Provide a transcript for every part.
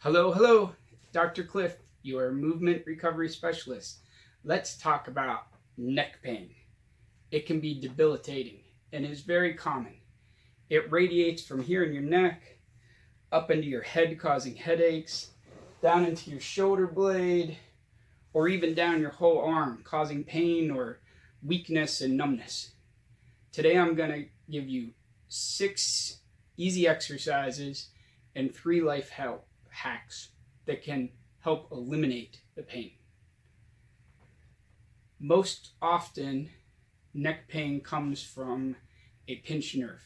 Hello, hello, Dr. Clif, your movement recovery specialist. Let's talk about neck pain. It can be debilitating and is very common. It radiates from here in your neck, up into your head causing headaches, down into your shoulder blade, or even down your whole arm causing pain or weakness and numbness. Today I'm going to give you 6 easy exercises and 3 life hacks that can help eliminate the pain. Most often, neck pain comes from a pinched nerve.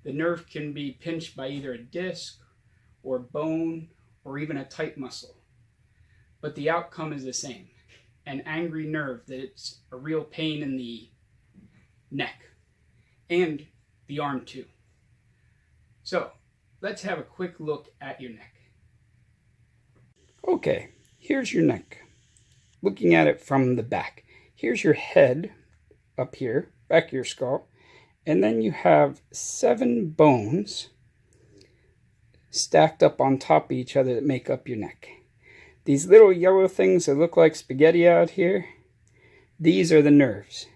The nerve can be pinched by either a disc or bone or even a tight muscle. But the outcome is the same, an angry nerve that it's a real pain in the neck and the arm too. So let's have a quick look at your neck. Okay, here's your neck. Looking at it from the back. Here's your head up here, back of your skull. And then you have 7 bones stacked up on top of each other that make up your neck. These little yellow things that look like spaghetti out here, these are the nerves.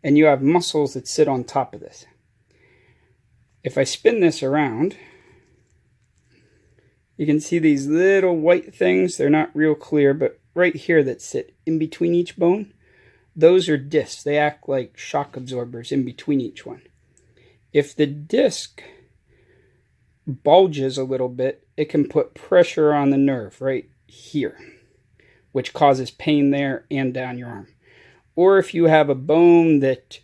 And you have muscles that sit on top of this. If I spin this around, you can see these little white things. They're not real clear, but right here that sit in between each bone, those are discs. They act like shock absorbers in between each one. If the disc bulges a little bit, it can put pressure on the nerve right here, which causes pain there and down your arm. Or if you have a bone that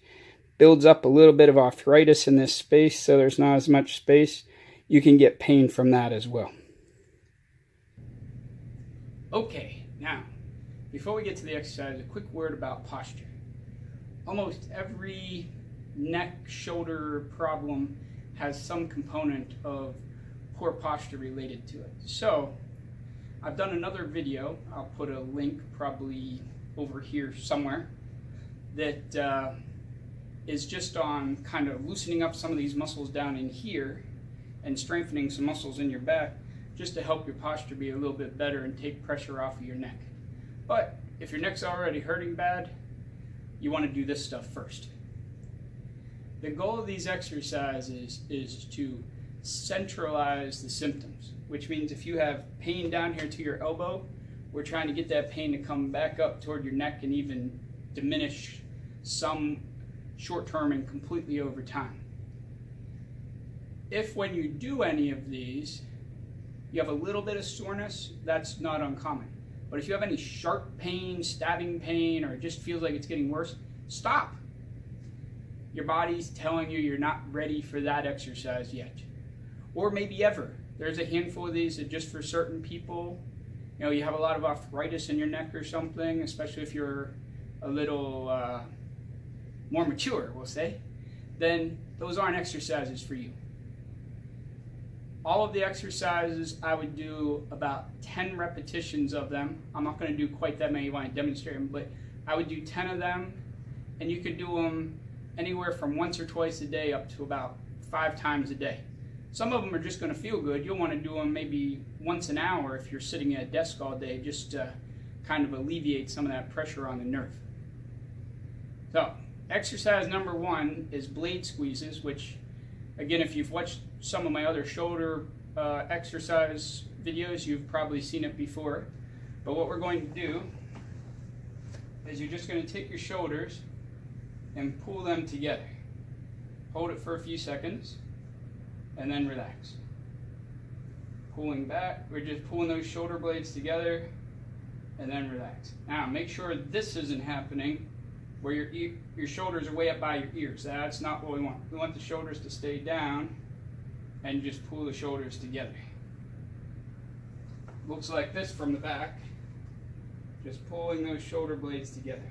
builds up a little bit of arthritis in this space, so there's not as much space, you can get pain from that as well. Okay, now, before we get to the exercise, a quick word about posture. Almost every neck, shoulder problem has some component of poor posture related to it. So, I've done another video, I'll put a link probably over here somewhere, that is just on kind of loosening up some of these muscles down in here and strengthening some muscles in your back just to help your posture be a little bit better and take pressure off of your neck. But if your neck's already hurting bad, you want to do this stuff first. The goal of these exercises is to centralize the symptoms, which means if you have pain down here to your elbow, we're trying to get that pain to come back up toward your neck and even diminish some short-term and completely over time. If when you do any of these, you have a little bit of soreness, that's not uncommon. But if you have any sharp pain, stabbing pain, or it just feels like it's getting worse, stop. Your body's telling you you're not ready for that exercise yet. Or maybe ever. There's a handful of these that just for certain people, you have a lot of arthritis in your neck or something, especially if you're a little more mature, we'll say, then those aren't exercises for you. All of the exercises, I would do about 10 repetitions of them. I'm not going to do quite that many when I demonstrate them, but I would do 10 of them, and you could do them anywhere from once or twice a day up to about 5 times a day. Some of them are just going to feel good. You'll want to do them maybe once an hour if you're sitting at a desk all day, just to kind of alleviate some of that pressure on the nerve. So, exercise number 1 is blade squeezes, which, again, if you've watched some of my other shoulder exercise videos, you've probably seen it before. But what we're going to do is you're just going to take your shoulders and pull them together. Hold it for a few seconds and then relax. Pulling back, we're just pulling those shoulder blades together and then relax. Now make sure this isn't happening where your shoulders are way up by your ears. That's not what we want. We want the shoulders to stay down and just pull the shoulders together. Looks like this from the back. Just pulling those shoulder blades together.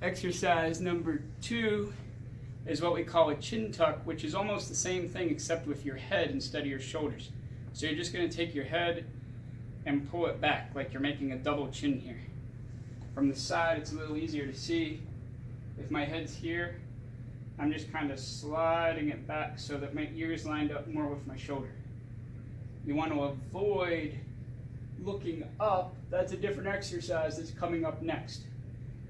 Exercise number 2 is what we call a chin tuck, which is almost the same thing except with your head instead of your shoulders. So you're just going to take your head and pull it back like you're making a double chin here. From the side, it's a little easier to see. If my head's here, I'm just kind of sliding it back so that my ear's lined up more with my shoulder. You want to avoid looking up. That's a different exercise that's coming up next.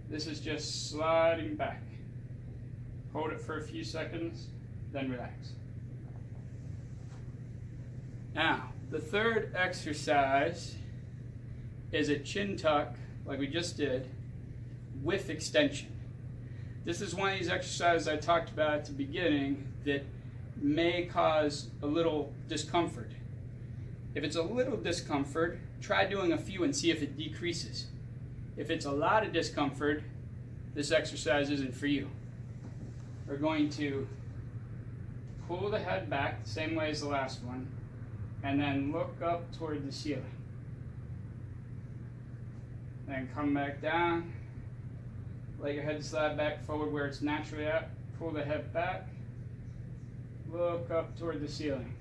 This is just sliding back. Hold it for a few seconds, then relax. Now, the third exercise is a chin tuck, like we just did, with extension. This is one of these exercises I talked about at the beginning that may cause a little discomfort. If it's a little discomfort, try doing a few and see if it decreases. If it's a lot of discomfort, this exercise isn't for you. We're going to pull the head back the same way as the last one, and then look up toward the ceiling. Then come back down. Let your head slide back forward where it's naturally at. Pull the head back. Look up toward the ceiling.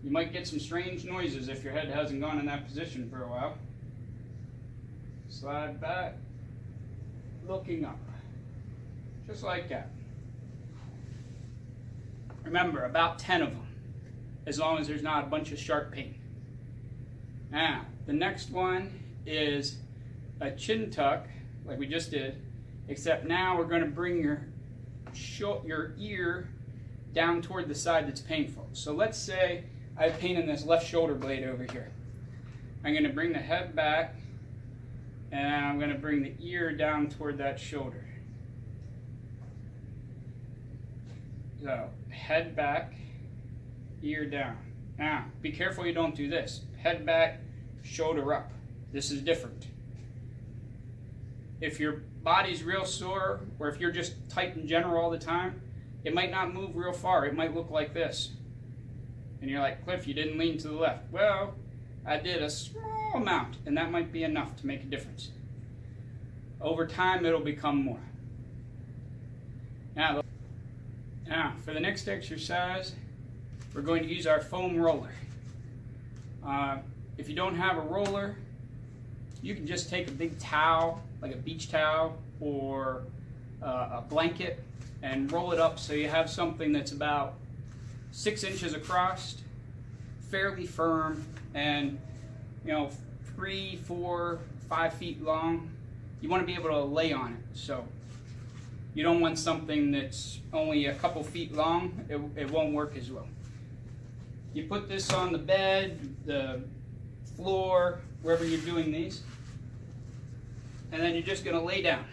You might get some strange noises if your head hasn't gone in that position for a while. Slide back, looking up. Just like that. Remember, about 10 of them, as long as there's not a bunch of sharp pain. Now, the next one is a chin tuck, like we just did, except now we're going to bring your ear down toward the side that's painful. So let's say I have pain in this left shoulder blade over here. I'm going to bring the head back, and I'm going to bring the ear down toward that shoulder. So, head back, ear down. Now, be careful you don't do this. Head back, shoulder up. This is different. If your body's real sore, or if you're just tight in general all the time, it might not move real far. It might look like this. And you're like, Cliff, you didn't lean to the left. Well, I did a small amount, and that might be enough to make a difference. Over time, it'll become more. Now, for the next exercise, we're going to use our foam roller. If you don't have a roller, you can just take a big towel, like a beach towel, or a blanket, and roll it up so you have something that's about 6 inches across, fairly firm, and 3, 4, 5 feet long. You want to be able to lay on it, so you don't want something that's only a couple feet long. It won't work as well. You put this on the bed, the floor, wherever you're doing these, and then you're just going to lay down.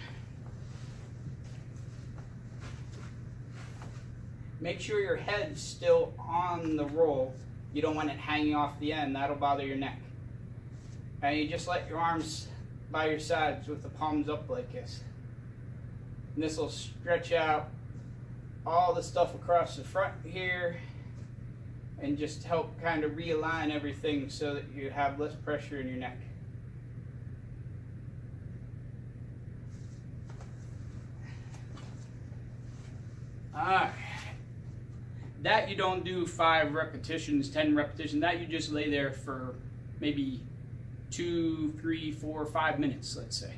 Make sure your head's still on the roll. You don't want it hanging off the end. That'll bother your neck. And you just let your arms by your sides with the palms up like this. And this will stretch out all the stuff across the front here and just help kind of realign everything so that you have less pressure in your neck. Alright. That you don't do 5 repetitions, 10 repetitions. That you just lay there for maybe 2, 3, 4, 5 minutes, let's say.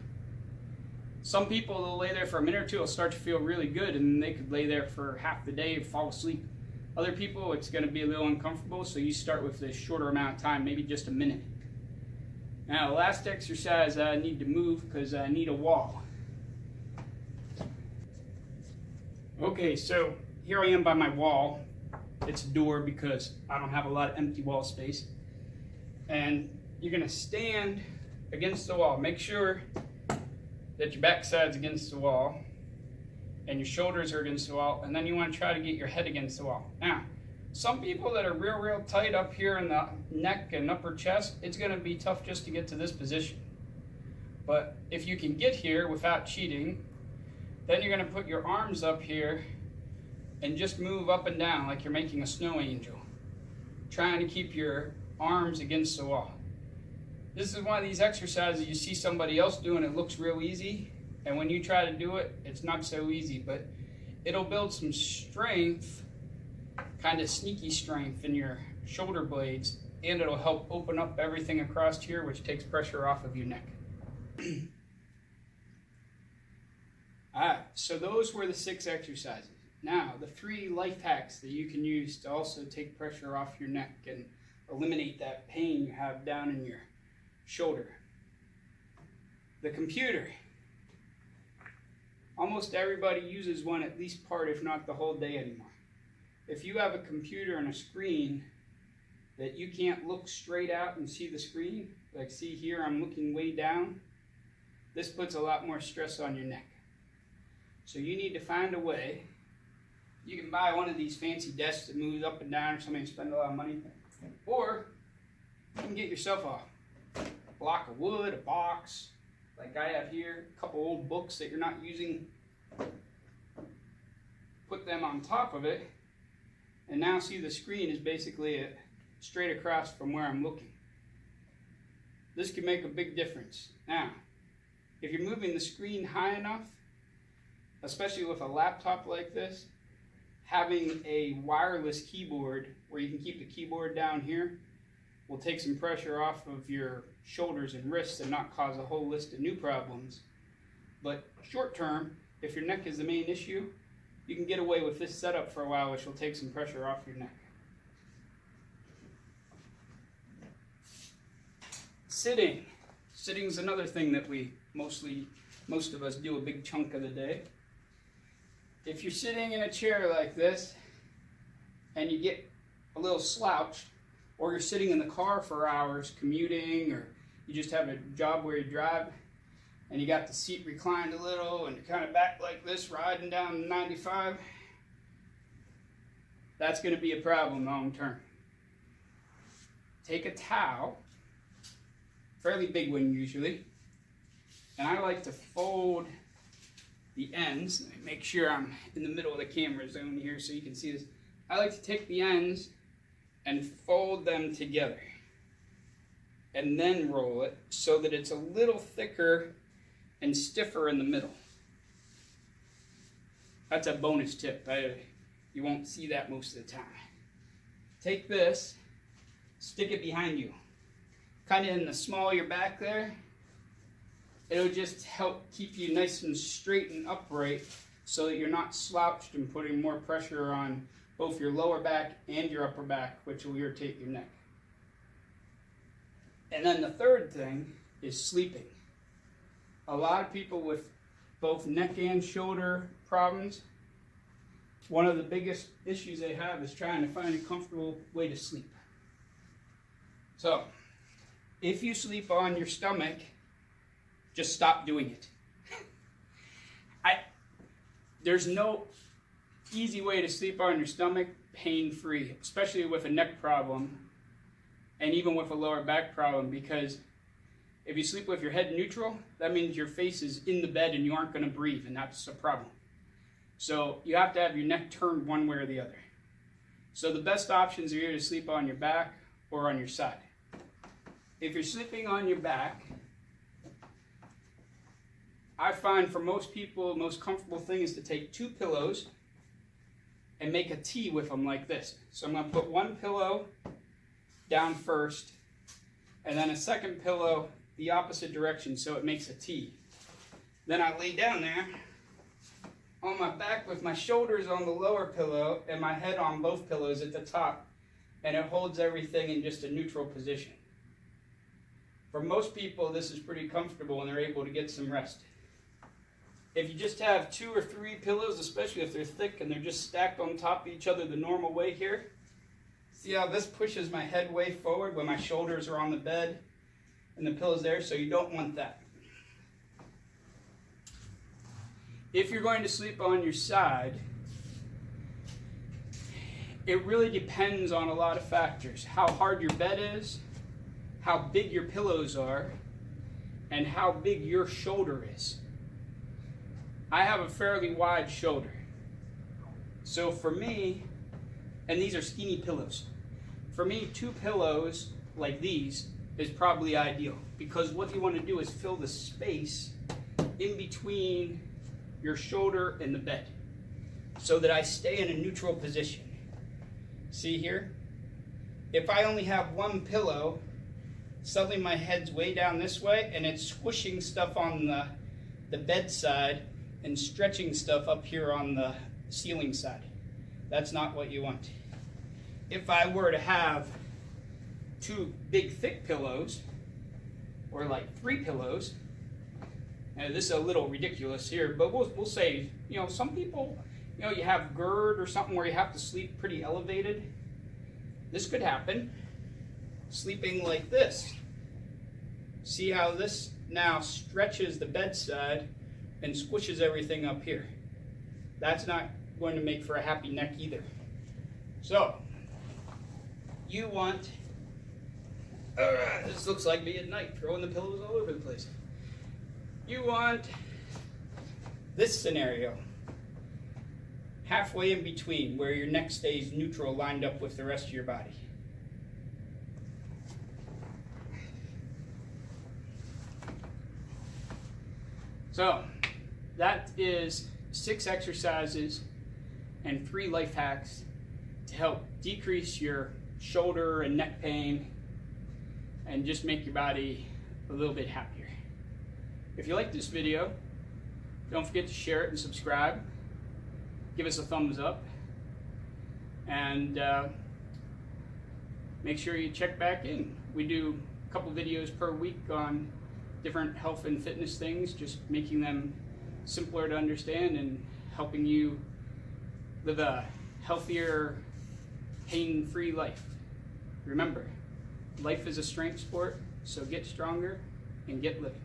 Some people will lay there for a minute or two, will start to feel really good, and they could lay there for half the day and fall asleep. Other people, it's going to be a little uncomfortable, so you start with a shorter amount of time, maybe just a minute. Now, the last exercise I need to move because I need a wall. Okay, so here I am by my wall. It's a door because I don't have a lot of empty wall space. And you're going to stand against the wall. Make sure that your backside's against the wall and your shoulders are against the wall, and then you want to try to get your head against the wall. Now, some people that are real tight up here in the neck and upper chest, it's going to be tough just to get to this position. But if you can get here without cheating, then you're going to put your arms up here and just move up and down like you're making a snow angel, trying to keep your arms against the wall. This is one of these exercises you see somebody else doing, it looks real easy, and when you try to do it, it's not so easy, but it'll build some strength, kind of sneaky strength in your shoulder blades, and it'll help open up everything across here, which takes pressure off of your neck. Alright, so those were the 6 exercises. Now, the 3 life hacks that you can use to also take pressure off your neck and eliminate that pain you have down in your shoulder. The computer. Almost everybody uses one at least part, if not the whole day anymore. If you have a computer and a screen that you can't look straight out and see the screen, like see here I'm looking way down, this puts a lot more stress on your neck. So you need to find a way. You can buy one of these fancy desks that moves up and down, or somebody spend a lot of money. Or you can get yourself a block of wood, a box, like I have here, a couple old books that you're not using. Put them on top of it, and now see the screen is basically straight across from where I'm looking. This can make a big difference. Now, if you're moving the screen high enough, especially with a laptop like this, having a wireless keyboard where you can keep the keyboard down here will take some pressure off of your shoulders and wrists and not cause a whole list of new problems. But short term, if your neck is the main issue, you can get away with this setup for a while, which will take some pressure off your neck. Sitting. Sitting is another thing that most of us do a big chunk of the day. If you're sitting in a chair like this and you get a little slouched, or you're sitting in the car for hours commuting, or you just have a job where you drive and you got the seat reclined a little and you're kind of back like this riding down 95, that's going to be a problem long term. Take a towel, fairly big one usually, and I like to fold the ends. Make sure I'm in the middle of the camera zone here so you can see this. I like to take the ends and fold them together and then roll it so that it's a little thicker and stiffer in the middle. That's a bonus tip. You won't see that most of the time. Take this, stick it behind you, kind of in the small of your back there. It'll just help keep you nice and straight and upright so that you're not slouched and putting more pressure on both your lower back and your upper back, which will irritate your neck. And then the third thing is sleeping. A lot of people with both neck and shoulder problems, one of the biggest issues they have is trying to find a comfortable way to sleep. So, if you sleep on your stomach, just stop doing it. There's no easy way to sleep on your stomach pain-free, especially with a neck problem and even with a lower back problem, because if you sleep with your head neutral, that means your face is in the bed and you aren't going to breathe, and that's a problem. So you have to have your neck turned one way or the other. So the best options are either to sleep on your back or on your side. If you're sleeping on your back, I find for most people, the most comfortable thing is to take 2 pillows and make a T with them like this. So I'm going to put one pillow down first, and then a second pillow the opposite direction so it makes a T. Then I lay down there on my back with my shoulders on the lower pillow and my head on both pillows at the top, and it holds everything in just a neutral position. For most people, this is pretty comfortable and they're able to get some rest. If you just have 2 or 3 pillows, especially if they're thick and they're just stacked on top of each other the normal way here, see how this pushes my head way forward when my shoulders are on the bed and the pillow's there, so you don't want that. If you're going to sleep on your side, it really depends on a lot of factors. How hard your bed is, how big your pillows are, and how big your shoulder is. I have a fairly wide shoulder. So for me, and these are skinny pillows, for me 2 pillows like these is probably ideal, because what you want to do is fill the space in between your shoulder and the bed so that I stay in a neutral position. See here? If I only have 1 pillow, suddenly my head's way down this way and it's squishing stuff on the bedside and stretching stuff up here on the ceiling side. That's not what you want. If I were to have 2 big thick pillows, or like 3 pillows, and this is a little ridiculous here, but we'll say, you know, some people, you know, you have GERD or something where you have to sleep pretty elevated. This could happen. Sleeping like this. See how this now stretches the bedside and squishes everything up here. That's not going to make for a happy neck either. So, you want, this looks like me at night, throwing the pillows all over the place. You want this scenario, halfway in between, where your neck stays neutral, lined up with the rest of your body. So, that is 6 exercises and 3 life hacks to help decrease your shoulder and neck pain and just make your body a little bit happier. If you like this video, don't forget to share it and subscribe. Give us a thumbs up. And make sure you check back in. We do a couple videos per week on different health and fitness things, just making them simpler to understand and helping you live a healthier, pain-free life. Remember, life is a strength sport, so get stronger and get living.